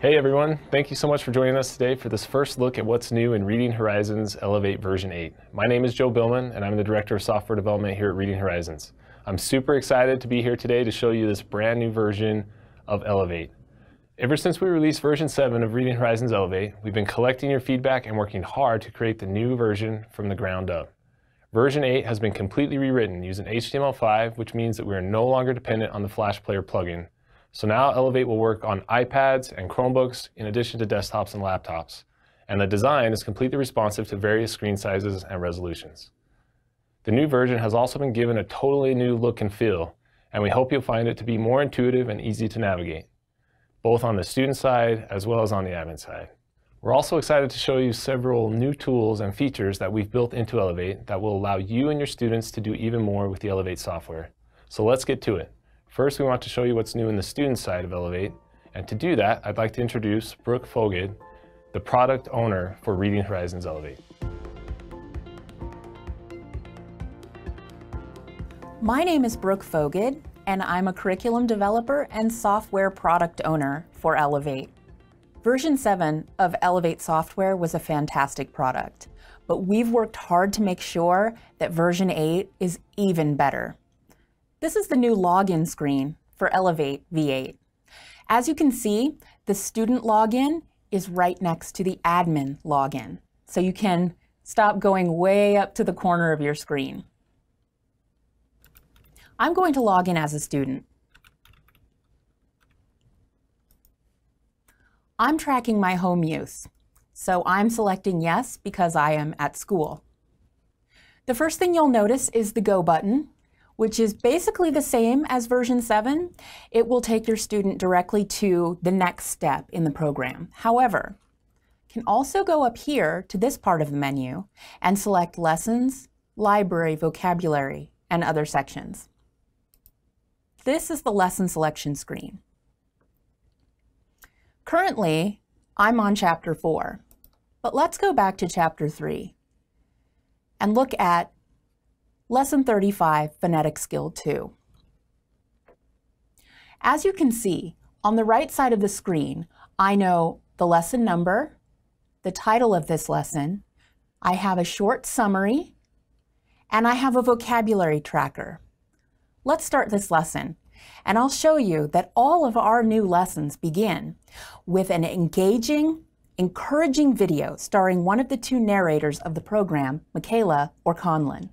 Hey everyone, thank you so much for joining us today for this first look at what's new in Reading Horizons Elevate version 8. My name is Joe Billman and I'm the Director of Software Development here at Reading Horizons. I'm super excited to be here today to show you this brand new version of Elevate. Ever since we released version 7 of Reading Horizons Elevate, we've been collecting your feedback and working hard to create the new version from the ground up. Version 8 has been completely rewritten using HTML5, which means that we are no longer dependent on the Flash Player plugin. So now Elevate will work on iPads and Chromebooks in addition to desktops and laptops. And the design is completely responsive to various screen sizes and resolutions. The new version has also been given a totally new look and feel, and we hope you'll find it to be more intuitive and easy to navigate, both on the student side as well as on the admin side. We're also excited to show you several new tools and features that we've built into Elevate that will allow you and your students to do even more with the Elevate software. So let's get to it. First, we want to show you what's new in the student side of Elevate, and to do that, I'd like to introduce Brooke Foged, the product owner for Reading Horizons Elevate. My name is Brooke Foged, and I'm a curriculum developer and software product owner for Elevate. Version 7 of Elevate software was a fantastic product, but we've worked hard to make sure that version 8 is even better. This is the new login screen for Elevate V8. As you can see, the student login is right next to the admin login, so you can stop going way up to the corner of your screen. I'm going to log in as a student. I'm tracking my home use, so I'm selecting yes because I am at school. The first thing you'll notice is the Go button, which is basically the same as version 7. It will take your student directly to the next step in the program. However, you can also go up here to this part of the menu and select Lessons, Library, Vocabulary, and other sections. This is the lesson selection screen. Currently, I'm on Chapter 4, but let's go back to Chapter 3 and look at Lesson 35, Phonetic Skill 2. As you can see, on the right side of the screen, I know the lesson number, the title of this lesson, I have a short summary, and I have a vocabulary tracker. Let's start this lesson, and I'll show you that all of our new lessons begin with an engaging, encouraging video starring one of the two narrators of the program, Michaela or Conlon.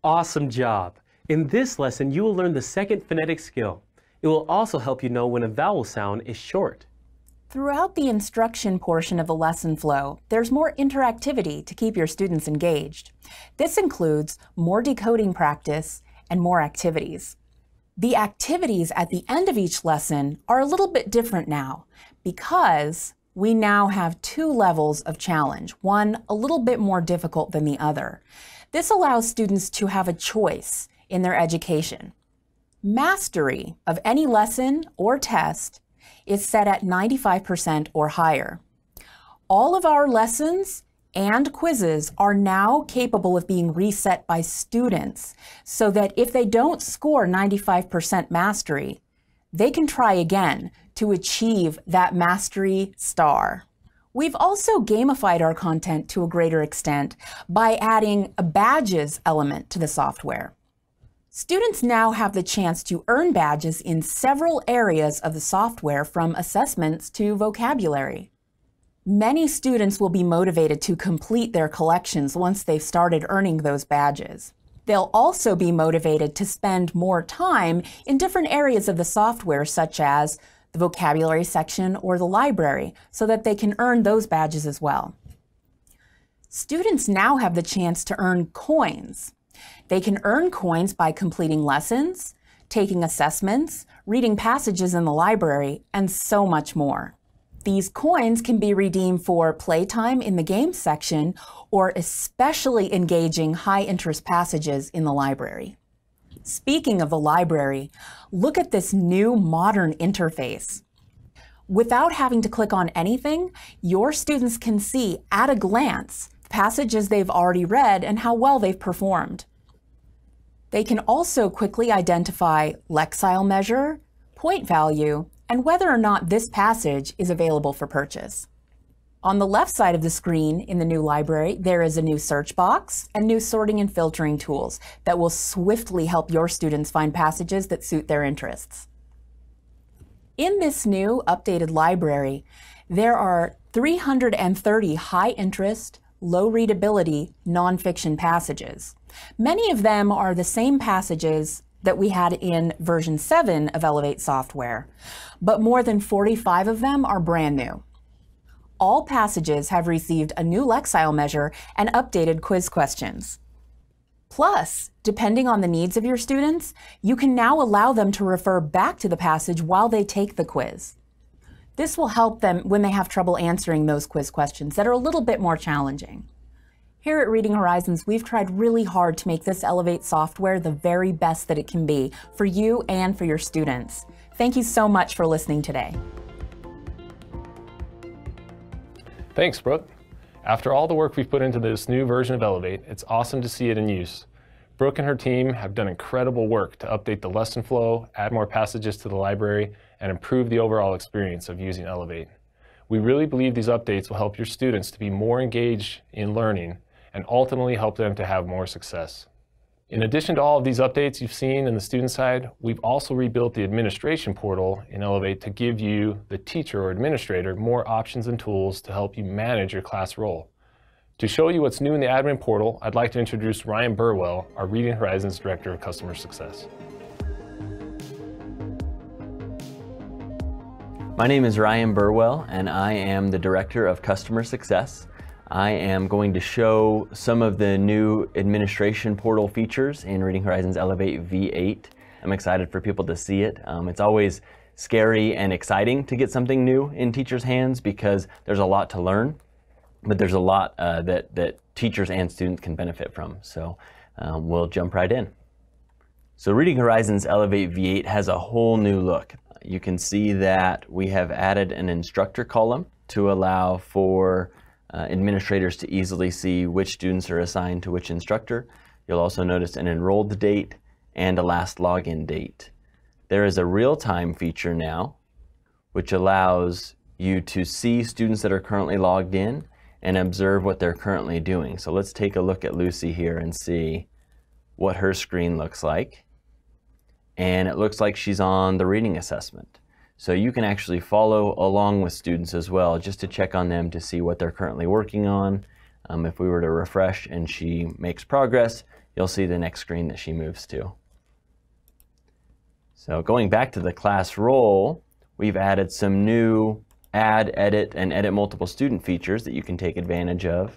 Awesome job! In this lesson, you will learn the second phonetic skill. It will also help you know when a vowel sound is short. Throughout the instruction portion of the lesson flow, there's more interactivity to keep your students engaged. This includes more decoding practice and more activities. The activities at the end of each lesson are a little bit different now because we now have two levels of challenge, one a little bit more difficult than the other. This allows students to have a choice in their education. Mastery of any lesson or test is set at 95% or higher. All of our lessons and quizzes are now capable of being reset by students so that if they don't score 95% mastery, they can try again to achieve that mastery star. We've also gamified our content to a greater extent by adding a badges element to the software. Students now have the chance to earn badges in several areas of the software, from assessments to vocabulary. Many students will be motivated to complete their collections once they've started earning those badges. They'll also be motivated to spend more time in different areas of the software, such as the vocabulary section or the library, so that they can earn those badges as well. Students now have the chance to earn coins. They can earn coins by completing lessons, taking assessments, reading passages in the library, and so much more. These coins can be redeemed for playtime in the games section or especially engaging high-interest passages in the library. Speaking of the library, look at this new modern interface. Without having to click on anything, your students can see at a glance passages they've already read and how well they've performed. They can also quickly identify Lexile measure, point value, and whether or not this passage is available for purchase. On the left side of the screen in the new library, there is a new search box and new sorting and filtering tools that will swiftly help your students find passages that suit their interests. In this new updated library, there are 330 high-interest, low-readability nonfiction passages. Many of them are the same passages that we had in version 7 of Elevate software, but more than 45 of them are brand new. All passages have received a new Lexile measure and updated quiz questions. Plus, depending on the needs of your students, you can now allow them to refer back to the passage while they take the quiz. This will help them when they have trouble answering those quiz questions that are a little bit more challenging. Here at Reading Horizons, we've tried really hard to make this Elevate software the very best that it can be for you and for your students. Thank you so much for listening today. Thanks, Brooke. After all the work we've put into this new version of Elevate, it's awesome to see it in use. Brooke and her team have done incredible work to update the lesson flow, add more passages to the library, and improve the overall experience of using Elevate. We really believe these updates will help your students to be more engaged in learning and ultimately help them to have more success. In addition to all of these updates you've seen in the student side, we've also rebuilt the administration portal in Elevate to give you, the teacher or administrator, more options and tools to help you manage your class role. To show you what's new in the admin portal, I'd like to introduce Ryan Burwell, our Reading Horizons Director of Customer Success. My name is Ryan Burwell, and I am the Director of Customer Success. I am going to show some of the new administration portal features in Reading Horizons Elevate V8. I'm excited for people to see it. It's always scary and exciting to get something new in teachers' hands because there's a lot to learn, but there's a lot that teachers and students can benefit from. So we'll jump right in. So Reading Horizons Elevate V8 has a whole new look. You can see that we have added an instructor column to allow for administrators to easily see which students are assigned to which instructor. You'll also notice an enrolled date and a last login date. There is a real-time feature now, which allows you to see students that are currently logged in and observe what they're currently doing. So let's take a look at Lucy here and see what her screen looks like. And it looks like she's on the reading assessment. So you can actually follow along with students as well, just to check on them to see what they're currently working on. If we were to refresh and she makes progress, you'll see the next screen that she moves to. So going back to the class role, we've added some new add, edit, and edit multiple student features that you can take advantage of.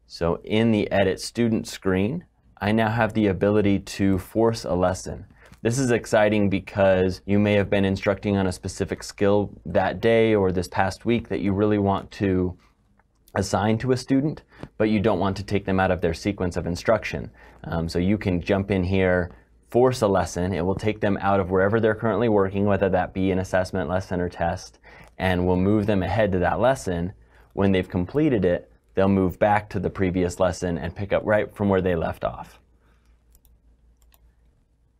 So in the edit student screen, I now have the ability to force a lesson. This is exciting because you may have been instructing on a specific skill that day or this past week that you really want to assign to a student, but you don't want to take them out of their sequence of instruction. So you can jump in here, force a lesson. It will take them out of wherever they're currently working, whether that be an assessment, lesson, or test, and will move them ahead to that lesson. When they've completed it, they'll move back to the previous lesson and pick up right from where they left off.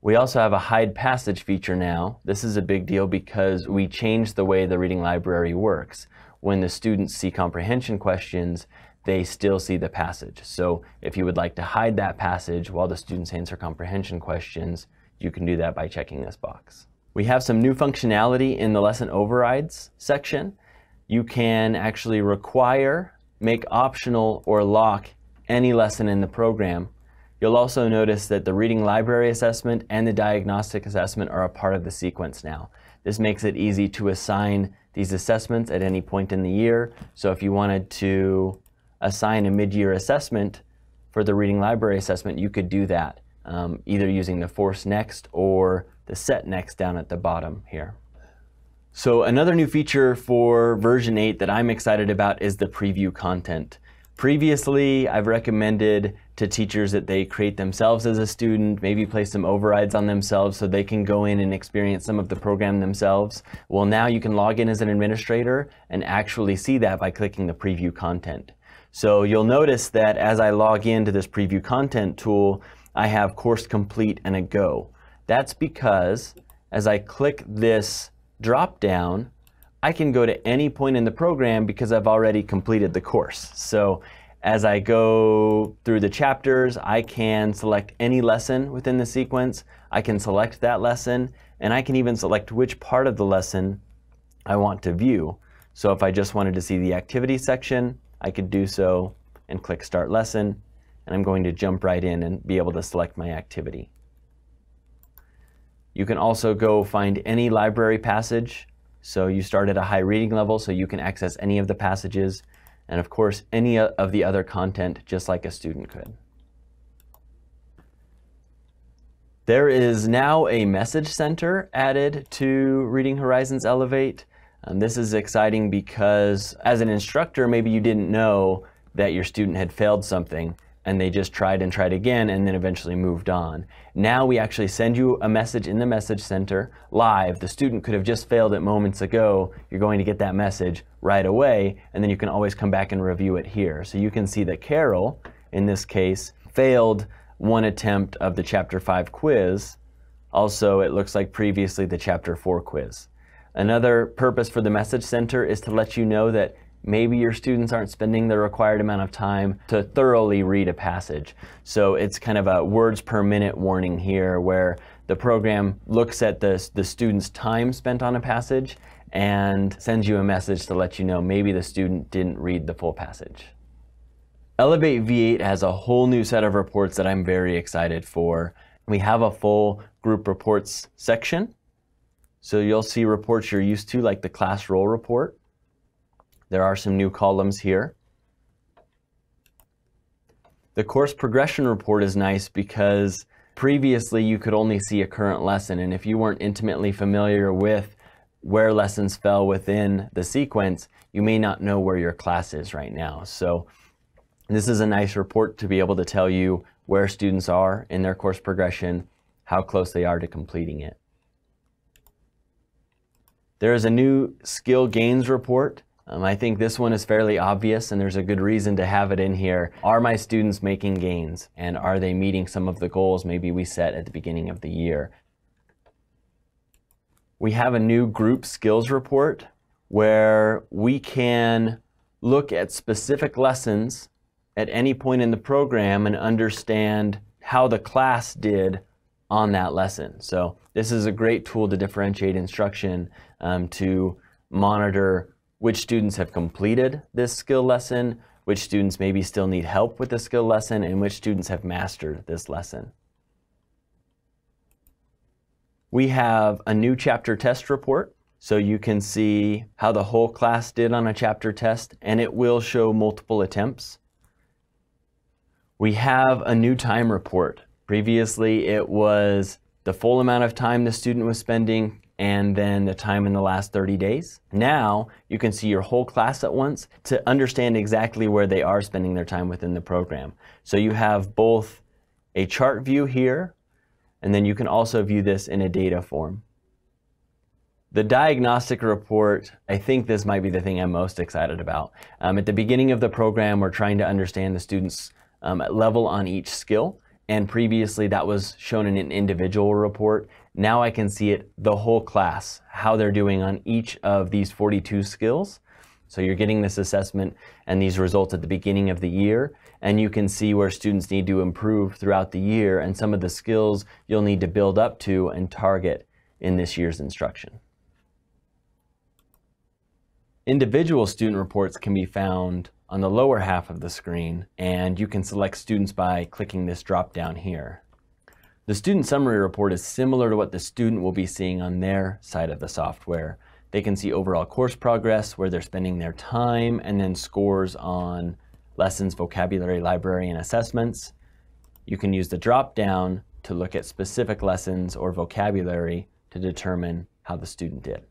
We also have a hide passage feature now. This is a big deal because we changed the way the reading library works. When the students see comprehension questions, they still see the passage. So if you would like to hide that passage while the students answer comprehension questions, you can do that by checking this box. We have some new functionality in the lesson overrides section. You can actually require, make optional, or lock any lesson in the program. You'll also notice that the reading library assessment and the diagnostic assessment are a part of the sequence now. This makes it easy to assign these assessments at any point in the year. So if you wanted to assign a mid-year assessment for the reading library assessment, you could do that, either using the force next or the set next down at the bottom here. So another new feature for version 8 that I'm excited about is the preview content. Previously, I've recommended to teachers that they create themselves as a student, maybe place some overrides on themselves so they can go in and experience some of the program themselves. Well, now you can log in as an administrator and actually see that by clicking the preview content. So you'll notice that as I log into this preview content tool, I have course complete and a go. That's because as I click this drop down, I can go to any point in the program because I've already completed the course. So as I go through the chapters, I can select any lesson within the sequence. I can select that lesson, and I can even select which part of the lesson I want to view. So if I just wanted to see the activity section, I could do so and click Start Lesson, and I'm going to jump right in and be able to select my activity. You can also go find any library passage. So you start at a high reading level, so you can access any of the passages, and of course any of the other content, just like a student could. There is now a message center added to Reading Horizons Elevate. This is exciting because as an instructor, maybe you didn't know that your student had failed something and they just tried and tried again and then eventually moved on. Now we actually send you a message in the message center live. The student could have just failed it moments ago. You're going to get that message right away, and then you can always come back and review it here. So you can see that Carol, in this case, failed one attempt of the Chapter 5 quiz. Also, it looks like previously the Chapter 4 quiz. Another purpose for the message center is to let you know that maybe your students aren't spending the required amount of time to thoroughly read a passage. So it's kind of a words per minute warning here, where the program looks at the student's time spent on a passage and sends you a message to let you know maybe the student didn't read the full passage. Elevate V8 has a whole new set of reports that I'm very excited for. We have a full group reports section. So you'll see reports you're used to, like the class roll report. There are some new columns here. The course progression report is nice because previously you could only see a current lesson, and if you weren't intimately familiar with where lessons fell within the sequence, you may not know where your class is right now. So this is a nice report to be able to tell you where students are in their course progression, how close they are to completing it. There is a new skill gains report. I think this one is fairly obvious, and there's a good reason to have it in here. Are my students making gains, and are they meeting some of the goals maybe we set at the beginning of the year? We have a new group skills report where we can look at specific lessons at any point in the program and understand how the class did on that lesson. So this is a great tool to differentiate instruction, to monitor which students have completed this skill lesson, which students maybe still need help with the skill lesson, and which students have mastered this lesson. We have a new chapter test report, so you can see how the whole class did on a chapter test, and it will show multiple attempts. We have a new time report. Previously, it was the full amount of time the student was spending and then the time in the last 30 days. Now, you can see your whole class at once to understand exactly where they are spending their time within the program. So you have both a chart view here, and then you can also view this in a data form. The diagnostic report, I think this might be the thing I'm most excited about. At the beginning of the program, we're trying to understand the students' level on each skill. And previously that was shown in an individual report. Now I can see it, the whole class, how they're doing on each of these 42 skills. So you're getting this assessment and these results at the beginning of the year, and you can see where students need to improve throughout the year and some of the skills you'll need to build up to and target in this year's instruction. Individual student reports can be found on the lower half of the screen, and you can select students by clicking this drop down here. The student summary report is similar to what the student will be seeing on their side of the software. They can see overall course progress, where they're spending their time, and then scores on lessons, vocabulary, library, and assessments. You can use the drop down to look at specific lessons or vocabulary to determine how the student did.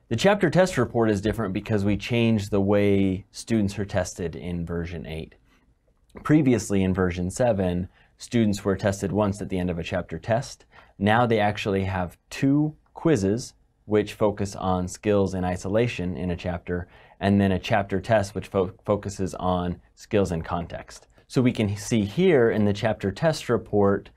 The chapter test report is different because we changed the way students are tested in version 8. Previously in version 7, students were tested once at the end of a chapter test. Now they actually have 2 quizzes which focus on skills in isolation in a chapter, and then a chapter test which focuses on skills in context. So we can see here in the chapter test report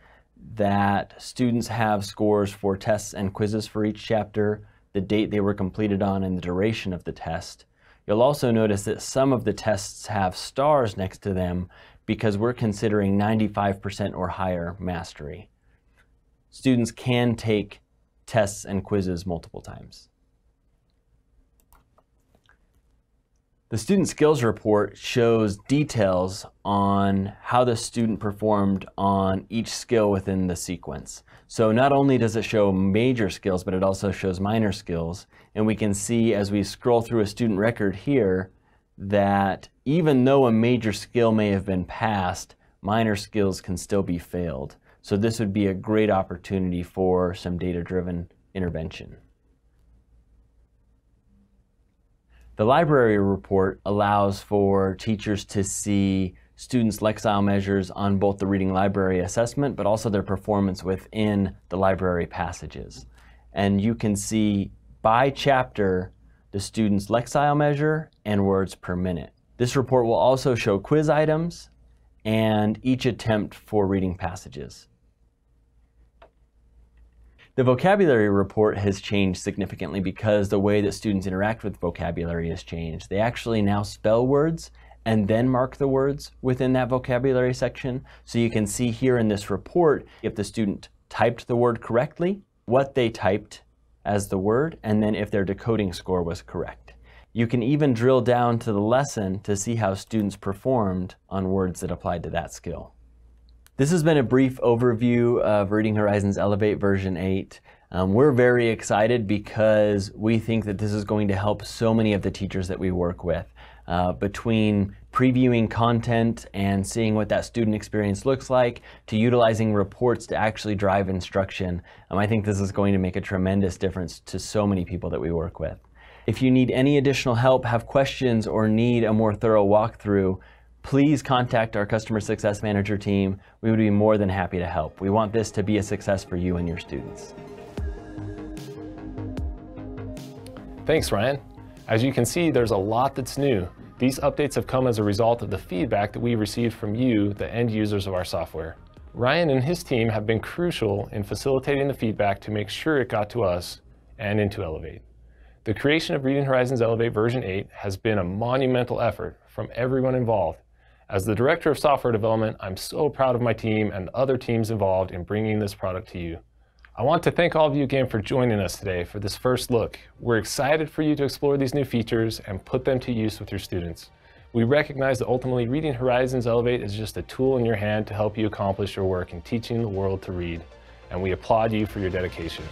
that students have scores for tests and quizzes for each chapter, the date they were completed on, and the duration of the test. You'll also notice that some of the tests have stars next to them because we're considering 95% or higher mastery. Students can take tests and quizzes multiple times. The Student Skills Report shows details on how the student performed on each skill within the sequence. So not only does it show major skills, but it also shows minor skills. And we can see as we scroll through a student record here that even though a major skill may have been passed, minor skills can still be failed. So this would be a great opportunity for some data-driven intervention. The library report allows for teachers to see students' Lexile measures on both the reading library assessment, but also their performance within the library passages. And you can see by chapter the student's Lexile measure and words per minute. This report will also show quiz items and each attempt for reading passages. The vocabulary report has changed significantly because the way that students interact with vocabulary has changed. They actually now spell words and then mark the words within that vocabulary section. So you can see here in this report if the student typed the word correctly, what they typed as the word, and then if their decoding score was correct. You can even drill down to the lesson to see how students performed on words that applied to that skill. This has been a brief overview of Reading Horizons Elevate version 8. We're very excited because we think that this is going to help so many of the teachers that we work with. Between previewing content and seeing what that student experience looks like, to utilizing reports to actually drive instruction, I think this is going to make a tremendous difference to so many people that we work with. If you need any additional help, have questions, or need a more thorough walkthrough, please contact our Customer Success Manager team. We would be more than happy to help. We want this to be a success for you and your students. Thanks, Ryan. As you can see, there's a lot that's new. These updates have come as a result of the feedback that we received from you, the end users of our software. Ryan and his team have been crucial in facilitating the feedback to make sure it got to us and into Elevate. The creation of Reading Horizons Elevate version 8 has been a monumental effort from everyone involved. As the Director of Software Development, I'm so proud of my team and other teams involved in bringing this product to you. I want to thank all of you again for joining us today for this first look. We're excited for you to explore these new features and put them to use with your students. We recognize that ultimately Reading Horizons Elevate is just a tool in your hand to help you accomplish your work in teaching the world to read, and we applaud you for your dedication.